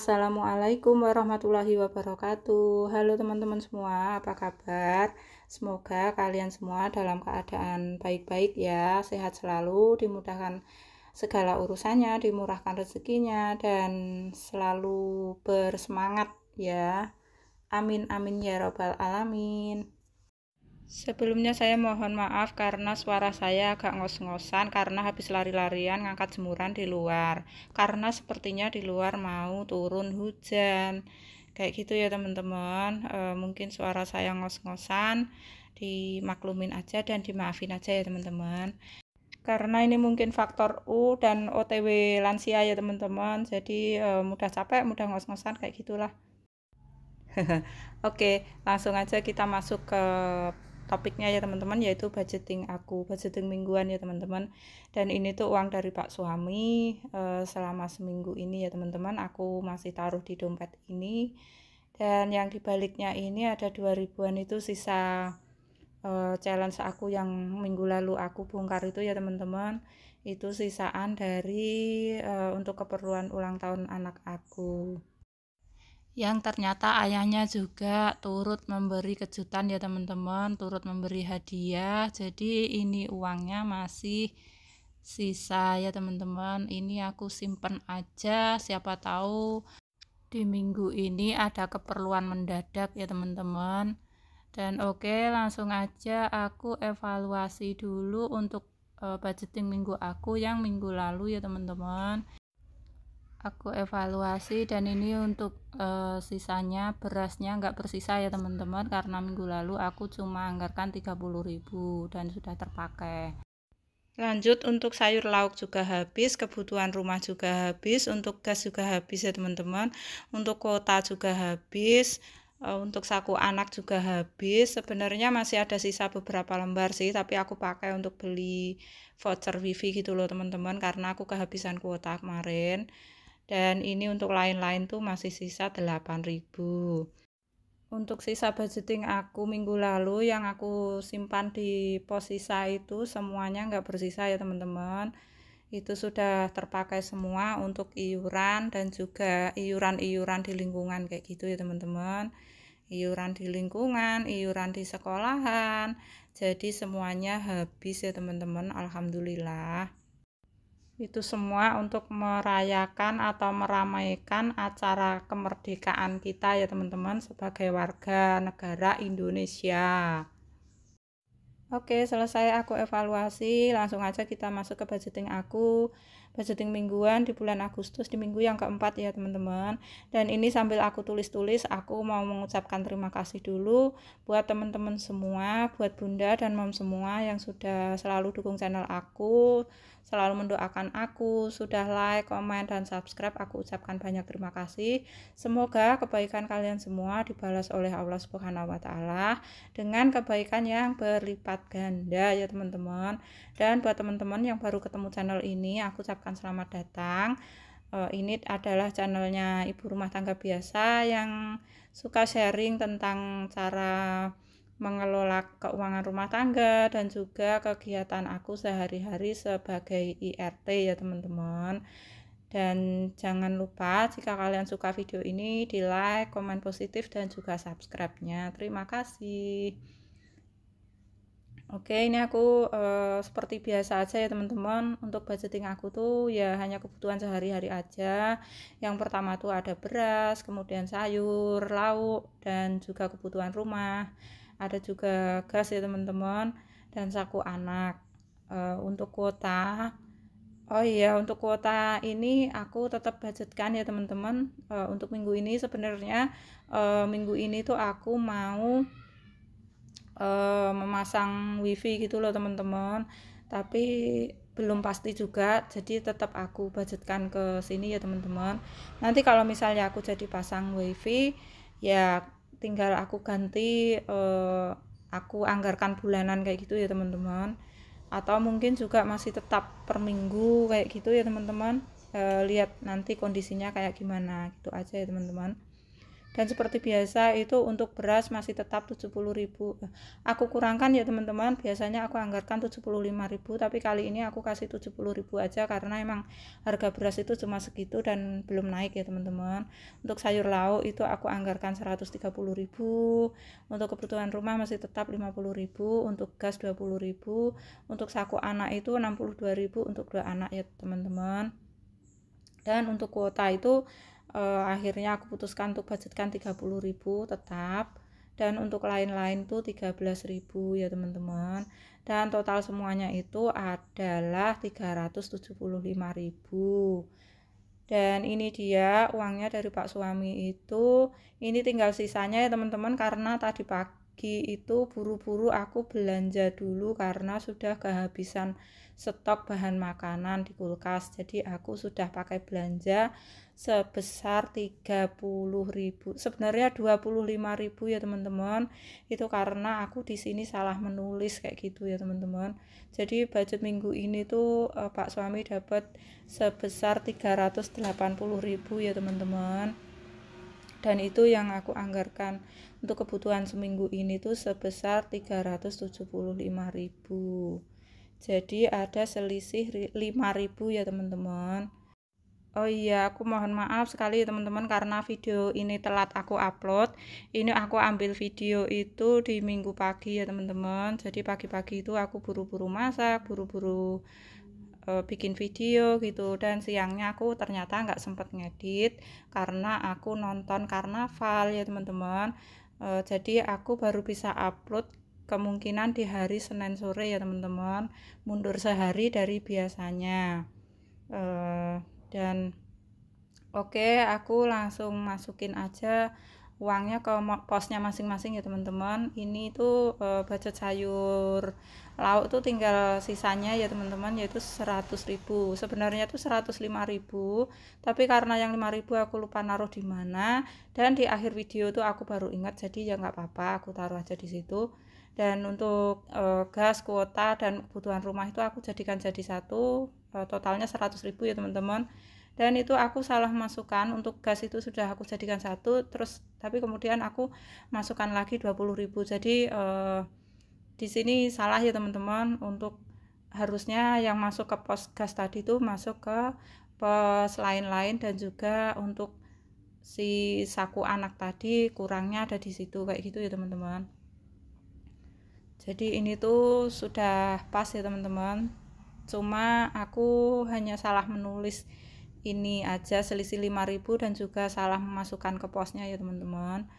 Assalamualaikum warahmatullahi wabarakatuh. Halo teman-teman semua, apa kabar? Semoga kalian semua dalam keadaan baik-baik ya, sehat selalu, dimudahkan segala urusannya, dimurahkan rezekinya, dan selalu bersemangat ya. Amin amin ya robbal alamin. Sebelumnya saya mohon maaf karena suara saya agak ngos-ngosan karena habis lari-larian ngangkat jemuran di luar. Karena sepertinya di luar mau turun hujan. Kayak gitu ya teman-teman. Mungkin suara saya ngos-ngosan, dimaklumin aja dan dimaafin aja ya teman-teman. Karena ini mungkin faktor U dan OTW lansia ya teman-teman. Jadi mudah capek, mudah ngos-ngosan kayak gitulah. Oke, langsung aja kita masuk ke topiknya ya teman-teman, yaitu budgeting aku, budgeting mingguan ya teman-teman. Dan ini tuh uang dari Pak suami. Selama seminggu ini ya teman-teman, aku masih taruh di dompet ini. Dan yang dibaliknya ini ada 2000-an itu sisa challenge aku yang minggu lalu aku bongkar itu ya teman-teman. Itu sisaan dari untuk keperluan ulang tahun anak aku, yang ternyata ayahnya juga turut memberi kejutan ya teman-teman, turut memberi hadiah. Jadi ini uangnya masih sisa ya teman-teman. Ini aku simpen aja, siapa tahu di minggu ini ada keperluan mendadak ya teman-teman. Dan oke, langsung aja aku evaluasi dulu untuk budgeting minggu aku yang minggu lalu ya teman-teman. Aku evaluasi dan ini untuk sisanya berasnya nggak bersisa ya teman-teman, karena minggu lalu aku cuma anggarkan 30.000 dan sudah terpakai. Lanjut, untuk sayur lauk juga habis, kebutuhan rumah juga habis, untuk gas juga habis ya teman-teman, untuk kuota juga habis, untuk saku anak juga habis. Sebenarnya masih ada sisa beberapa lembar sih, tapi aku pakai untuk beli voucher wifi gitu loh teman-teman, karena aku kehabisan kuota kemarin. Dan ini untuk lain-lain tuh masih sisa 8.000. Untuk sisa budgeting aku minggu lalu yang aku simpan di pos sisa itu semuanya nggak bersisa ya teman-teman. Itu sudah terpakai semua untuk iuran dan juga iuran-iuran di lingkungan kayak gitu ya teman-teman. Iuran di lingkungan, iuran di sekolahan. Jadi semuanya habis ya teman-teman, alhamdulillah. Itu semua untuk merayakan atau meramaikan acara kemerdekaan kita ya teman-teman, sebagai warga negara Indonesia. Oke, selesai aku evaluasi, langsung aja kita masuk ke budgeting aku. Budgeting mingguan di bulan Agustus, di minggu yang keempat ya teman-teman. Dan ini sambil aku tulis-tulis, aku mau mengucapkan terima kasih dulu buat teman-teman semua, buat bunda dan mom semua yang sudah selalu dukung channel aku, selalu mendoakan aku, sudah like, komen, dan subscribe. Aku ucapkan banyak terima kasih. Semoga kebaikan kalian semua dibalas oleh Allah Subhanahu wa Ta'ala dengan kebaikan yang berlipat ganda ya teman-teman. Dan buat teman-teman yang baru ketemu channel ini, aku ucapkan selamat datang. Ini adalah channelnya ibu rumah tangga biasa yang suka sharing tentang cara mengelola keuangan rumah tangga dan juga kegiatan aku sehari-hari sebagai IRT ya teman-teman. Dan jangan lupa jika kalian suka video ini, di like, komen positif, dan juga subscribe-nya. Terima kasih. Oke, ini aku seperti biasa aja ya teman-teman. Untuk budgeting aku tuh ya hanya kebutuhan sehari-hari aja. Yang pertama tuh ada beras, kemudian sayur, lauk, dan juga kebutuhan rumah. Ada juga gas ya teman-teman, dan saku anak. Untuk kuota, oh iya, untuk kuota ini aku tetap budgetkan ya teman-teman. Untuk minggu ini sebenarnya minggu ini tuh aku mau memasang wifi gitu loh teman-teman, tapi belum pasti juga, jadi tetap aku budgetkan ke sini ya teman-teman. Nanti kalau misalnya aku jadi pasang wifi ya tinggal aku ganti, aku anggarkan bulanan kayak gitu ya teman-teman, atau mungkin juga masih tetap per minggu kayak gitu ya teman-teman. Lihat nanti kondisinya kayak gimana, gitu aja ya teman-teman. Dan seperti biasa itu untuk beras masih tetap 70.000. Aku kurangkan ya teman-teman, biasanya aku anggarkan 75.000, tapi kali ini aku kasih 70.000 aja karena emang harga beras itu cuma segitu dan belum naik ya teman-teman. Untuk sayur lauk itu aku anggarkan 130.000, untuk kebutuhan rumah masih tetap 50.000, untuk gas 20.000, untuk saku anak itu 62.000 untuk 2 anak ya teman-teman. Dan untuk kuota itu akhirnya aku putuskan untuk budgetkan 30.000 tetap, dan untuk lain-lain tuh 13.000 ya teman-teman, dan total semuanya itu adalah 375.000. Dan ini dia uangnya dari Pak Suami itu. Ini tinggal sisanya ya teman-teman, karena tadi pagi itu buru-buru aku belanja dulu karena sudah kehabisan stok bahan makanan di kulkas. Jadi aku sudah pakai belanja sebesar 30.000. Sebenarnya 25.000 ya teman-teman. Itu karena aku di sini salah menulis kayak gitu ya teman-teman. Jadi budget minggu ini tuh Pak Suami dapat sebesar 380.000 ya teman-teman. Dan itu yang aku anggarkan untuk kebutuhan seminggu ini tuh sebesar 375.000. Jadi ada selisih 5.000 ya teman-teman. Oh iya, aku mohon maaf sekali ya teman-teman karena video ini telat aku upload. Ini aku ambil video itu di minggu pagi ya teman-teman. Jadi pagi-pagi itu aku buru-buru masak, buru-buru bikin video gitu, dan siangnya aku ternyata nggak sempet ngedit karena aku nonton karnaval ya teman-teman. Jadi aku baru bisa upload kemungkinan di hari Senin sore ya teman-teman, mundur sehari dari biasanya. Dan oke, aku langsung masukin aja uangnya ke posnya masing-masing ya teman-teman. Ini tuh budget sayur lauk tuh tinggal sisanya ya teman-teman, yaitu 100.000. Sebenarnya tuh 105.000, tapi karena yang 5.000 aku lupa naruh di mana, dan di akhir video tuh aku baru ingat, jadi ya nggak apa-apa, aku taruh aja di situ. Dan untuk gas, kuota, dan kebutuhan rumah itu aku jadikan jadi satu, totalnya 100.000 ya teman-teman. Dan itu aku salah masukkan, untuk gas itu sudah aku jadikan satu, terus tapi kemudian aku masukkan lagi 20.000. Jadi di sini salah ya teman-teman, untuk harusnya yang masuk ke pos gas tadi itu masuk ke pos lain-lain, dan juga untuk si saku anak tadi kurangnya ada di situ kayak gitu ya teman-teman. Jadi ini tuh sudah pas ya teman-teman, cuma aku hanya salah menulis ini aja, selisih 5.000, dan juga salah memasukkan ke posnya ya teman-teman.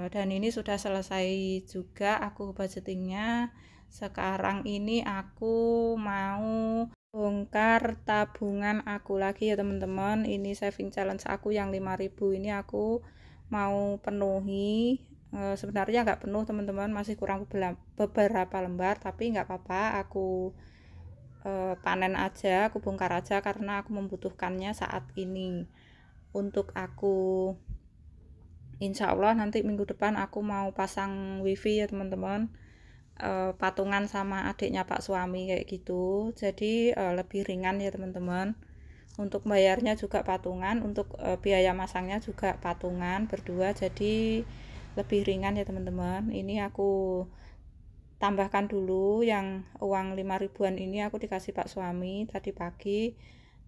Dan ini sudah selesai juga aku budgetingnya. Sekarang ini aku mau bongkar tabungan aku lagi ya teman-teman. Ini saving challenge aku yang 5.000 ini aku mau penuhi. Sebenarnya nggak penuh teman-teman, masih kurang beberapa lembar, tapi nggak apa-apa, aku panen aja, aku bongkar aja karena aku membutuhkannya saat ini. Untuk aku insya Allah nanti minggu depan aku mau pasang wifi ya teman-teman, patungan sama adiknya Pak Suami kayak gitu, jadi lebih ringan ya teman-teman. Untuk bayarnya juga patungan, untuk biaya masangnya juga patungan berdua, jadi lebih ringan ya teman-teman. Ini aku tambahkan dulu yang uang 5.000-an ini, aku dikasih Pak Suami tadi pagi,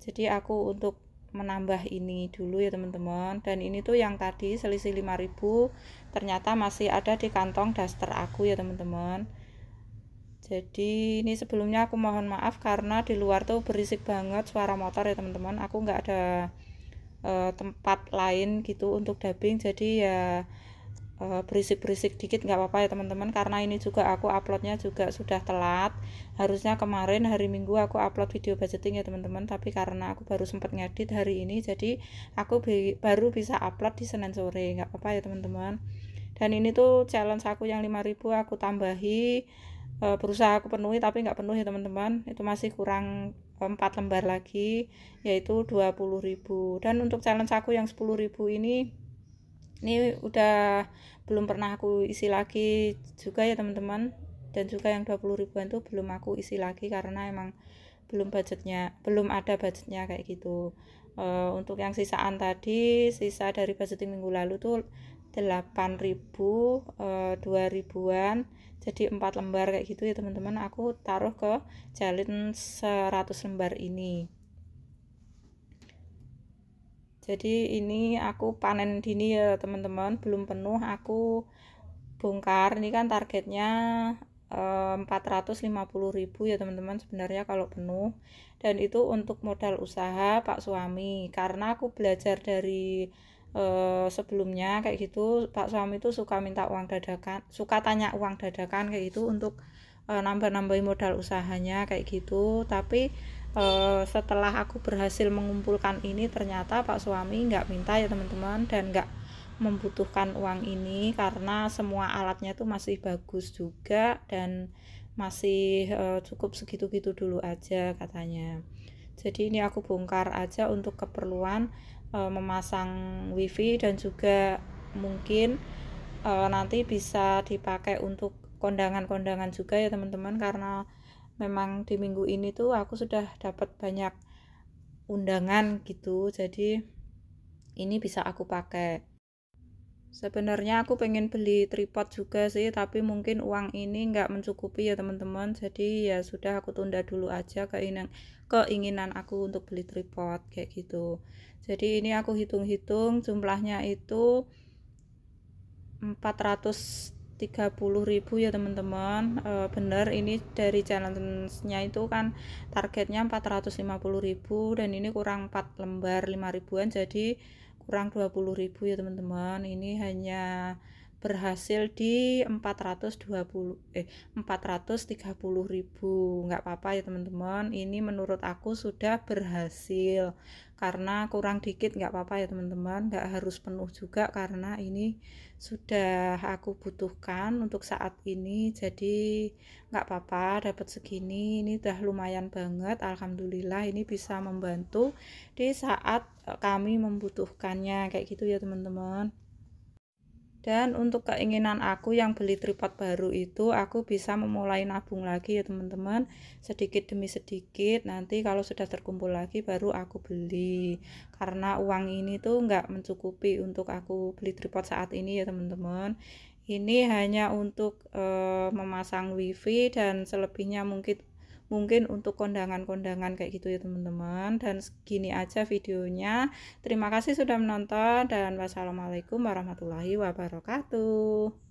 jadi aku untuk menambah ini dulu ya teman-teman. Dan ini tuh yang tadi selisih 5.000 ternyata masih ada di kantong daster aku ya teman-teman. Jadi ini sebelumnya aku mohon maaf karena di luar tuh berisik banget suara motor ya teman-teman. Aku nggak ada tempat lain gitu untuk dubbing, jadi ya berisik-berisik dikit nggak apa-apa ya teman-teman, karena ini juga aku uploadnya juga sudah telat. Harusnya kemarin hari Minggu aku upload video budgeting ya teman-teman, tapi karena aku baru sempat ngedit hari ini, jadi aku baru bisa upload di Senin sore. Nggak apa-apa ya teman-teman. Dan ini tuh challenge aku yang 5.000 aku tambahi, berusaha aku penuhi tapi nggak penuh ya teman-teman, itu masih kurang 4 lembar lagi, yaitu 20.000. Dan untuk challenge aku yang 10.000 ini udah belum pernah aku isi lagi juga ya teman-teman. Dan juga yang 20.000-an tuh belum aku isi lagi karena emang belum ada budgetnya kayak gitu. Untuk yang sisaan tadi, sisa dari budgeting minggu lalu tuh 8.000, 2.000-an, jadi 4 lembar kayak gitu ya teman-teman. Aku taruh ke jalin 100 lembar ini. Jadi ini aku panen dini ya teman-teman, belum penuh aku bongkar. Ini kan targetnya 450.000 ya teman-teman sebenarnya kalau penuh, dan itu untuk modal usaha Pak suami, karena aku belajar dari sebelumnya kayak gitu. Pak suami itu suka minta uang dadakan, suka tanya uang dadakan kayak gitu untuk nambah-nambahin modal usahanya kayak gitu. Tapi setelah aku berhasil mengumpulkan ini, ternyata Pak suami nggak minta ya teman-teman, dan nggak membutuhkan uang ini karena semua alatnya tuh masih bagus juga dan masih cukup segitu-gitu dulu aja katanya. Jadi ini aku bongkar aja untuk keperluan memasang wifi, dan juga mungkin nanti bisa dipakai untuk kondangan-kondangan juga ya teman-teman, karena memang di minggu ini tuh aku sudah dapat banyak undangan gitu, jadi ini bisa aku pakai. Sebenarnya aku pengen beli tripod juga sih, tapi mungkin uang ini nggak mencukupi ya teman-teman, jadi ya sudah aku tunda dulu aja keinginan aku untuk beli tripod kayak gitu. Jadi ini aku hitung-hitung jumlahnya itu 430.000 ya teman-teman. Bener, ini dari challenge-nya itu kan targetnya 450.000, dan ini kurang 4 lembar 5 ribuan, jadi kurang 20.000 ya teman-teman. Ini hanya berhasil di 430.000, nggak apa-apa ya teman-teman, ini menurut aku sudah berhasil, karena kurang dikit nggak apa-apa ya teman-teman, nggak harus penuh juga karena ini sudah aku butuhkan untuk saat ini. Jadi nggak apa-apa dapat segini, ini udah lumayan banget, alhamdulillah. Ini bisa membantu di saat kami membutuhkannya kayak gitu ya teman-teman. Dan untuk keinginan aku yang beli tripod baru itu, aku bisa memulai nabung lagi ya teman-teman, sedikit demi sedikit. Nanti kalau sudah terkumpul lagi baru aku beli, karena uang ini tuh nggak mencukupi untuk aku beli tripod saat ini ya teman-teman. Ini hanya untuk memasang wifi, dan selebihnya mungkin untuk kondangan-kondangan kayak gitu ya teman-teman. Dan segini aja videonya. Terima kasih sudah menonton, dan wassalamualaikum warahmatullahi wabarakatuh.